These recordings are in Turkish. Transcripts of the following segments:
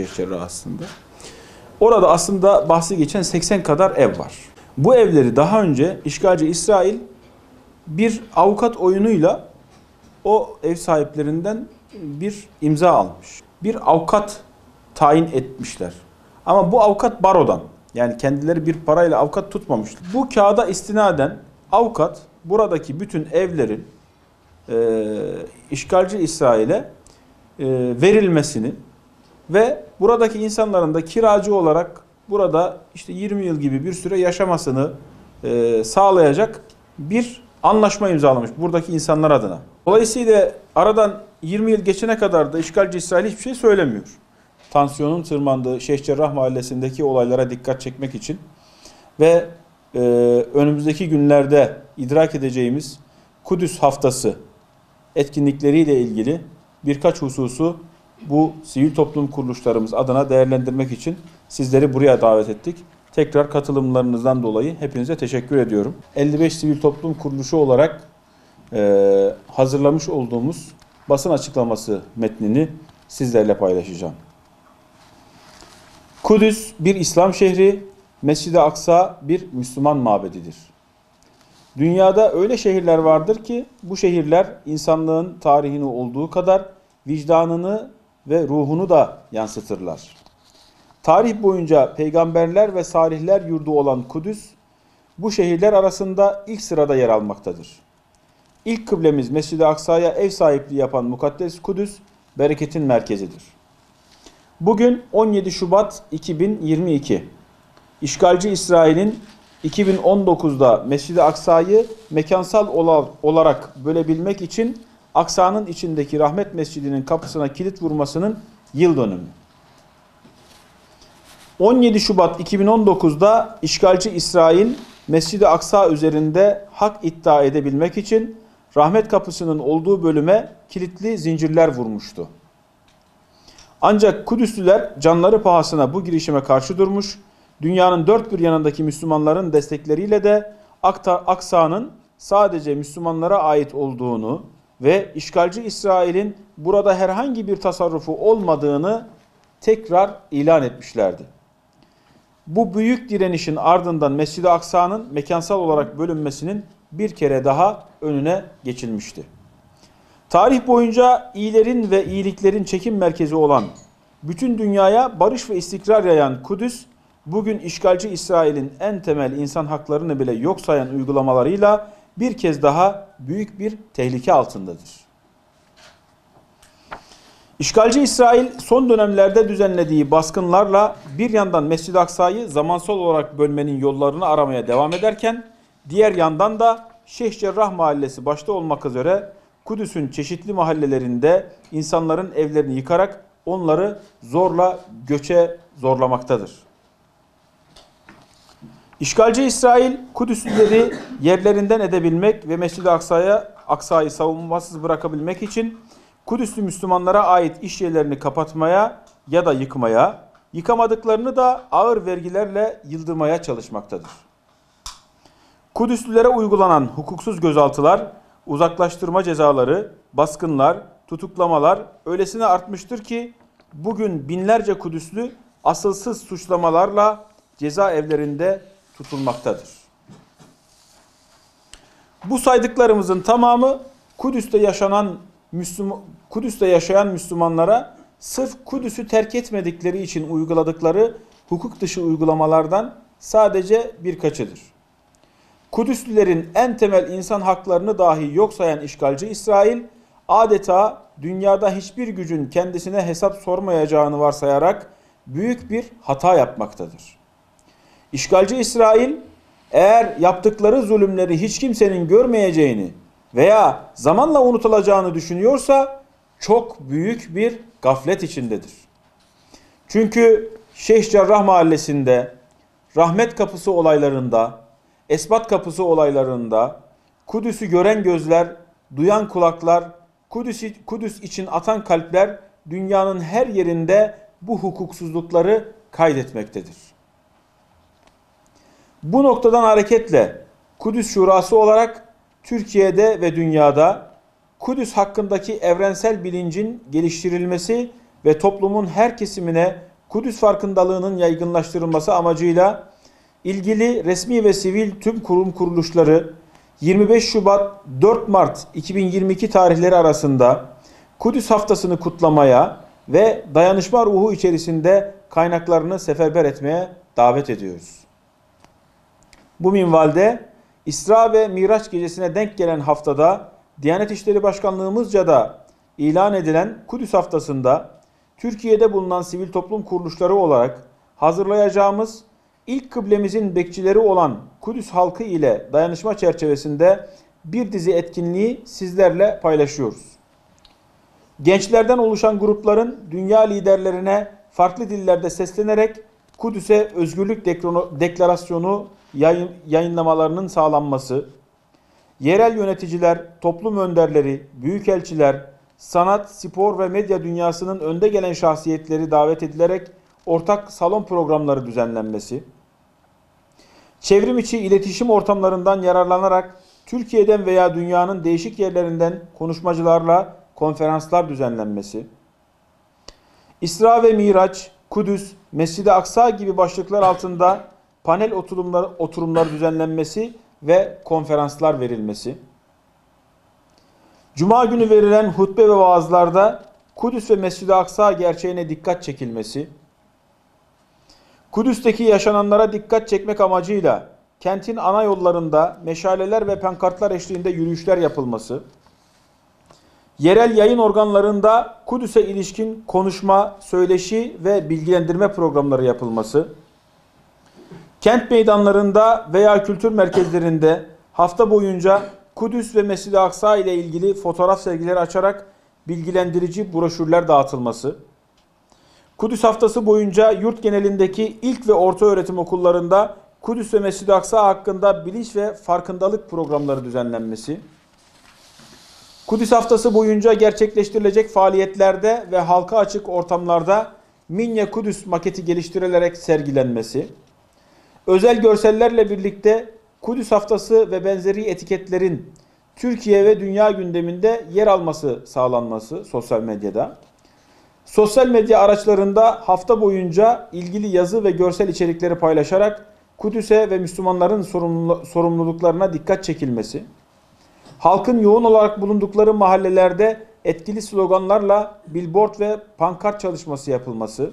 Cerrah aslında. Orada aslında bahsi geçen 80 kadar ev var. Bu evleri daha önce işgalci İsrail bir avukat oyunuyla o ev sahiplerinden bir imza almış. Bir avukat tayin etmişler. Ama bu avukat barodan, yani kendileri bir parayla avukat tutmamışlar. Bu kağıda istinaden avukat buradaki bütün evlerin işgalci İsrail'e verilmesini ve buradaki insanların da kiracı olarak burada işte 20 yıl gibi bir süre yaşamasını sağlayacak bir anlaşma imzalamış buradaki insanlar adına. Dolayısıyla aradan 20 yıl geçene kadar da işgalci İsrail hiçbir şey söylemiyor. Tansiyonun tırmandığı Şeyhcerrah Mahallesi'ndeki olaylara dikkat çekmek için ve önümüzdeki günlerde idrak edeceğimiz Kudüs Haftası etkinlikleriyle ilgili birkaç hususu bu sivil toplum kuruluşlarımız adına değerlendirmek için sizleri buraya davet ettik. Tekrar katılımlarınızdan dolayı hepinize teşekkür ediyorum. 55 sivil toplum kuruluşu olarak hazırlamış olduğumuz basın açıklaması metnini sizlerle paylaşacağım. Kudüs bir İslam şehri, Mescid-i Aksa bir Müslüman mabedidir. Dünyada öyle şehirler vardır ki bu şehirler insanlığın tarihini olduğu kadar vicdanını ve ruhunu da yansıtırlar. Tarih boyunca peygamberler ve salihler yurdu olan Kudüs, bu şehirler arasında ilk sırada yer almaktadır. İlk kıblemiz Mescid-i Aksa'ya ev sahipliği yapan mukaddes Kudüs, bereketin merkezidir. Bugün 17 Şubat 2022. İşgalci İsrail'in 2019'da Mescid-i Aksa'yı mekansal olarak bölebilmek için Aksa'nın içindeki Rahmet Mescidi'nin kapısına kilit vurmasının yıl dönümü. 17 Şubat 2019'da işgalci İsrail Mescid-i Aksa üzerinde hak iddia edebilmek için Rahmet Kapısı'nın olduğu bölüme kilitli zincirler vurmuştu. Ancak Kudüslüler canları pahasına bu girişime karşı durmuş, dünyanın dört bir yanındaki Müslümanların destekleriyle de Aksa'nın sadece Müslümanlara ait olduğunu ve işgalci İsrail'in burada herhangi bir tasarrufu olmadığını tekrar ilan etmişlerdi. Bu büyük direnişin ardından Mescid-i Aksa'nın mekansal olarak bölünmesinin bir kere daha önüne geçilmişti. Tarih boyunca iyilerin ve iyiliklerin çekim merkezi olan, bütün dünyaya barış ve istikrar yayan Kudüs, bugün işgalci İsrail'in en temel insan haklarını bile yok sayan uygulamalarıyla bir kez daha büyük bir tehlike altındadır. İşgalci İsrail son dönemlerde düzenlediği baskınlarla bir yandan Mescid-i Aksa'yı zamansal olarak bölmenin yollarını aramaya devam ederken, diğer yandan da Şeyhcerrah Mahallesi başta olmak üzere Kudüs'ün çeşitli mahallelerinde insanların evlerini yıkarak onları zorla göçe zorlamaktadır. İşgalci İsrail, Kudüslüleri yerlerinden edebilmek ve Mescid-i Aksa'yı savunmasız bırakabilmek için Kudüslü Müslümanlara ait iş yerlerini kapatmaya ya da yıkmaya, yıkamadıklarını da ağır vergilerle yıldırmaya çalışmaktadır. Kudüslülere uygulanan hukuksuz gözaltılar, uzaklaştırma cezaları, baskınlar, tutuklamalar öylesine artmıştır ki bugün binlerce Kudüslü asılsız suçlamalarla cezaevlerinde tutulmaktadır. Bu saydıklarımızın tamamı Kudüs'te yaşayan Müslümanlara sırf Kudüs'ü terk etmedikleri için uyguladıkları hukuk dışı uygulamalardan sadece birkaçıdır. Kudüslülerin en temel insan haklarını dahi yok sayan işgalci İsrail, adeta dünyada hiçbir gücün kendisine hesap sormayacağını varsayarak büyük bir hata yapmaktadır. İşgalci İsrail, eğer yaptıkları zulümleri hiç kimsenin görmeyeceğini veya zamanla unutulacağını düşünüyorsa çok büyük bir gaflet içindedir. Çünkü Şeyhcerrah Mahallesi'nde, Rahmet Kapısı olaylarında, Esbat Kapısı olaylarında, Kudüs'ü gören gözler, duyan kulaklar, Kudüs için atan kalpler dünyanın her yerinde bu hukuksuzlukları kaydetmektedir. Bu noktadan hareketle Kudüs Şurası olarak Türkiye'de ve dünyada Kudüs hakkındaki evrensel bilincin geliştirilmesi ve toplumun her kesimine Kudüs farkındalığının yaygınlaştırılması amacıyla ilgili resmi ve sivil tüm kurum kuruluşları 25 Şubat 4 Mart 2022 tarihleri arasında Kudüs haftasını kutlamaya ve dayanışma ruhu içerisinde kaynaklarını seferber etmeye davet ediyoruz. Bu minvalde İsra ve Miraç gecesine denk gelen haftada Diyanet İşleri Başkanlığımızca da ilan edilen Kudüs haftasında Türkiye'de bulunan sivil toplum kuruluşları olarak hazırlayacağımız ilk kıblemizin bekçileri olan Kudüs halkı ile dayanışma çerçevesinde bir dizi etkinliği sizlerle paylaşıyoruz. Gençlerden oluşan grupların dünya liderlerine farklı dillerde seslenerek Kudüs'e özgürlük deklarasyonu yayınlamalarının sağlanması, yerel yöneticiler, toplum önderleri, büyükelçiler, sanat, spor ve medya dünyasının önde gelen şahsiyetleri davet edilerek ortak salon programları düzenlenmesi, çevrim içi iletişim ortamlarından yararlanarak Türkiye'den veya dünyanın değişik yerlerinden konuşmacılarla konferanslar düzenlenmesi, İsra ve Miraç, Kudüs, Mescid-i Aksa gibi başlıklar altında panel oturumlar düzenlenmesi ve konferanslar verilmesi, Cuma günü verilen hutbe ve vaazlarda Kudüs ve Mescid-i Aksa gerçeğine dikkat çekilmesi, Kudüs'teki yaşananlara dikkat çekmek amacıyla kentin ana yollarında meşaleler ve pankartlar eşliğinde yürüyüşler yapılması, yerel yayın organlarında Kudüs'e ilişkin konuşma, söyleşi ve bilgilendirme programları yapılması, kent meydanlarında veya kültür merkezlerinde hafta boyunca Kudüs ve Mescid-i Aksa ile ilgili fotoğraf sergileri açarak bilgilendirici broşürler dağıtılması, Kudüs haftası boyunca yurt genelindeki ilk ve orta öğretim okullarında Kudüs ve Mescid-i Aksa hakkında bilinç ve farkındalık programları düzenlenmesi, Kudüs haftası boyunca gerçekleştirilecek faaliyetlerde ve halka açık ortamlarda Minye Kudüs maketi geliştirilerek sergilenmesi, özel görsellerle birlikte Kudüs haftası ve benzeri etiketlerin Türkiye ve dünya gündeminde yer alması sağlanması sosyal medyada, sosyal medya araçlarında hafta boyunca ilgili yazı ve görsel içerikleri paylaşarak Kudüs'e ve Müslümanların sorumluluklarına dikkat çekilmesi, halkın yoğun olarak bulundukları mahallelerde etkili sloganlarla billboard ve pankart çalışması yapılması,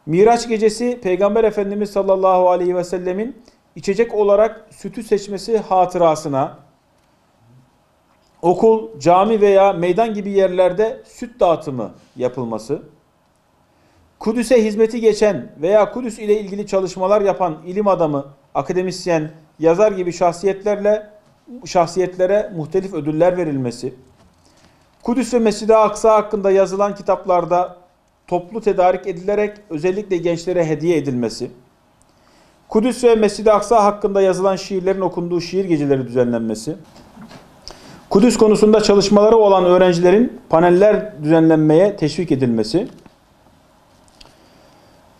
Miraç gecesi Peygamber Efendimiz sallallahu aleyhi ve sellemin içecek olarak sütü seçmesi hatırasına, okul, cami veya meydan gibi yerlerde süt dağıtımı yapılması, Kudüs'e hizmeti geçen veya Kudüs ile ilgili çalışmalar yapan ilim adamı, akademisyen, yazar gibi şahsiyetlere muhtelif ödüller verilmesi, Kudüs ve Mescid-i Aksa hakkında yazılan kitaplarda toplu tedarik edilerek özellikle gençlere hediye edilmesi, Kudüs ve Mescid-i Aksa hakkında yazılan şiirlerin okunduğu şiir geceleri düzenlenmesi, Kudüs konusunda çalışmaları olan öğrencilerin paneller düzenlenmeye teşvik edilmesi,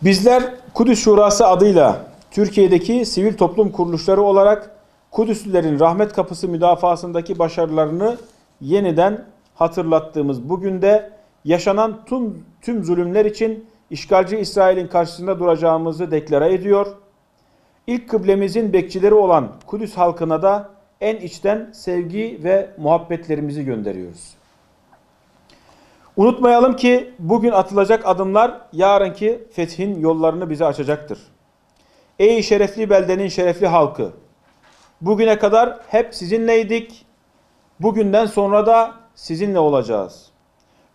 bizler Kudüs Şurası adıyla Türkiye'deki sivil toplum kuruluşları olarak Kudüslülerin rahmet kapısı müdafasındaki başarılarını yeniden hatırlattığımız bugün de yaşanan tüm zulümler için işgalci İsrail'in karşısında duracağımızı deklare ediyor. İlk kıblemizin bekçileri olan Kudüs halkına da en içten sevgi ve muhabbetlerimizi gönderiyoruz. Unutmayalım ki bugün atılacak adımlar yarınki fethin yollarını bize açacaktır. Ey şerefli beldenin şerefli halkı! Bugüne kadar hep sizinleydik. Bugünden sonra da sizinle olacağız.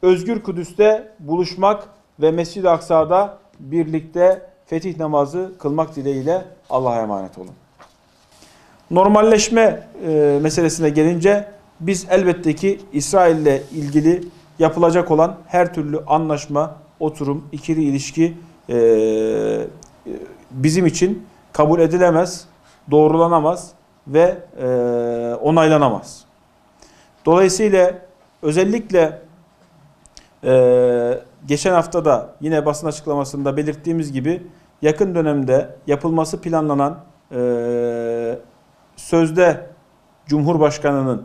Özgür Kudüs'te buluşmak ve Mescid-i Aksa'da birlikte fetih namazı kılmak dileğiyle Allah'a emanet olun. Normalleşme meselesine gelince biz elbette ki İsrail ile ilgili yapılacak olan her türlü anlaşma, oturum, ikili ilişki bizim için kabul edilemez, doğrulanamaz ve onaylanamaz. Dolayısıyla özellikle geçen hafta da yine basın açıklamasında belirttiğimiz gibi yakın dönemde yapılması planlanan sözde Cumhurbaşkanı'nın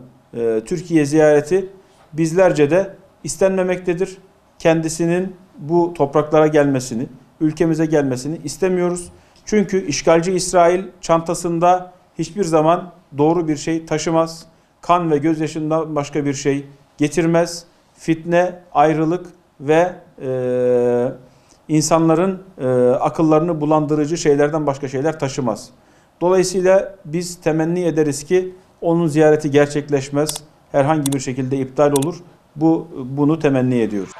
Türkiye ziyareti bizlerce de istenmemektedir. kendisinin bu topraklara gelmesini, ülkemize gelmesini istemiyoruz. Çünkü işgalci İsrail çantasında hiçbir zaman doğru bir şey taşımaz. Kan ve gözyaşından başka bir şey getirmez. Fitne, ayrılık ve insanların akıllarını bulandırıcı şeylerden başka şeyler taşımaz. Dolayısıyla biz temenni ederiz ki onun ziyareti gerçekleşmez, herhangi bir şekilde iptal olur. Bunu temenni ediyoruz.